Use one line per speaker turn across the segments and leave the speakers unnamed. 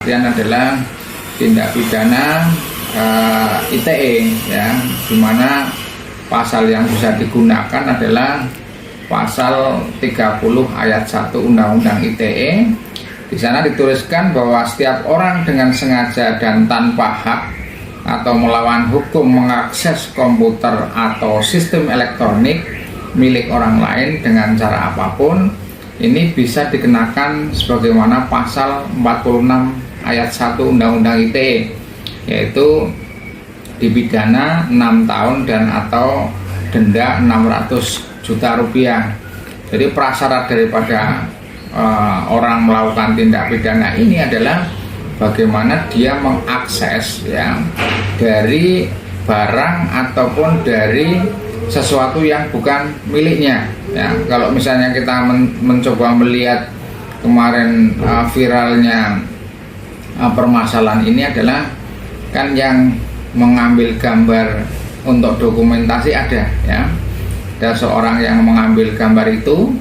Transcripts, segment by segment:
Kemudian adalah tindak pidana ITE, ya, di mana pasal yang bisa digunakan adalah pasal 30 ayat 1 Undang-Undang ITE. Di sana dituliskan bahwa setiap orang dengan sengaja dan tanpa hak atau melawan hukum mengakses komputer atau sistem elektronik milik orang lain dengan cara apapun, ini bisa dikenakan sebagaimana pasal 46 ayat 1 Undang-Undang ITE, yaitu dipidana 6 tahun dan atau denda 600 juta rupiah. Jadi prasyarat daripada orang melakukan tindak pidana ini adalah bagaimana dia mengakses, ya, dari barang ataupun dari sesuatu yang bukan miliknya, ya. Kalau misalnya kita mencoba melihat kemarin viralnya permasalahan ini adalah kan yang mengambil gambar untuk dokumentasi ada, ya. Ada seorang yang mengambil gambar itu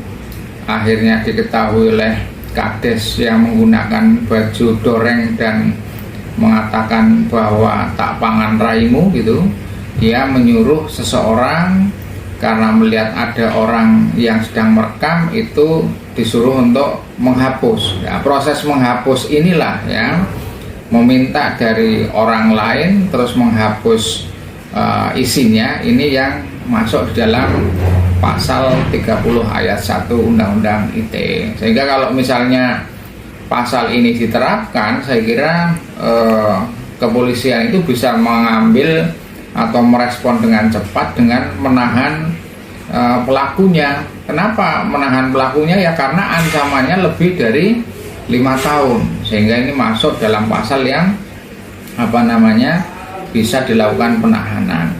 akhirnya diketahui oleh Kades yang menggunakan baju doreng dan mengatakan bahwa tak pangan raimu gitu. Dia menyuruh seseorang karena melihat ada orang yang sedang merekam itu disuruh untuk menghapus, ya. Proses menghapus inilah, ya, meminta dari orang lain terus menghapus isinya, ini yang masuk di dalam pasal 30 ayat 1 Undang-Undang ITE. Sehingga kalau misalnya pasal ini diterapkan, saya kira kepolisian itu bisa mengambil atau merespon dengan cepat dengan menahan pelakunya. Kenapa menahan pelakunya? Ya karena ancamannya lebih dari 5 tahun, sehingga ini masuk dalam pasal yang bisa dilakukan penahanan.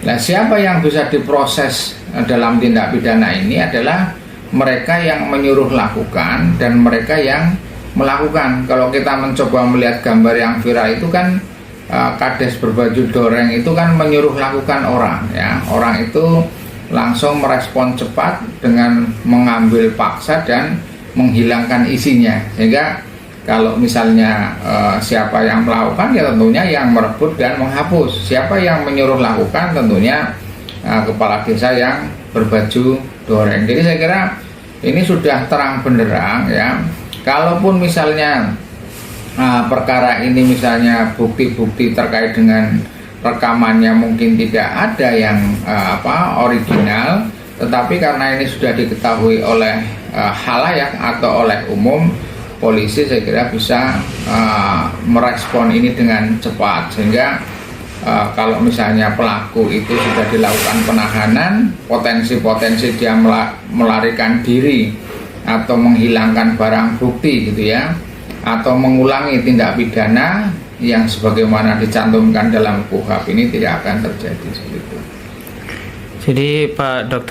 Nah, siapa yang bisa diproses dalam tindak pidana ini adalah mereka yang menyuruh lakukan dan mereka yang melakukan. Kalau kita mencoba melihat gambar yang viral itu kan Kades berbaju doreng itu kan menyuruh lakukan orang, ya. Orang itu langsung merespon cepat dengan mengambil paksa dan menghilangkan isinya. Sehingga kalau misalnya siapa yang melakukan, ya tentunya yang merebut dan menghapus. Siapa yang menyuruh lakukan, tentunya kepala desa yang berbaju doreng. Jadi saya kira ini sudah terang benderang, ya. Kalaupun misalnya perkara ini misalnya bukti-bukti terkait dengan rekamannya mungkin tidak ada yang original, tetapi karena ini sudah diketahui oleh khalayak atau oleh umum, polisi saya kira bisa merespon ini dengan cepat, sehingga kalau misalnya pelaku itu sudah dilakukan penahanan, potensi-potensi dia melarikan diri atau menghilangkan barang bukti gitu, ya, atau mengulangi tindak pidana yang sebagaimana dicantumkan dalam KUHP ini tidak akan terjadi seperti itu.
Jadi Pak Dokter,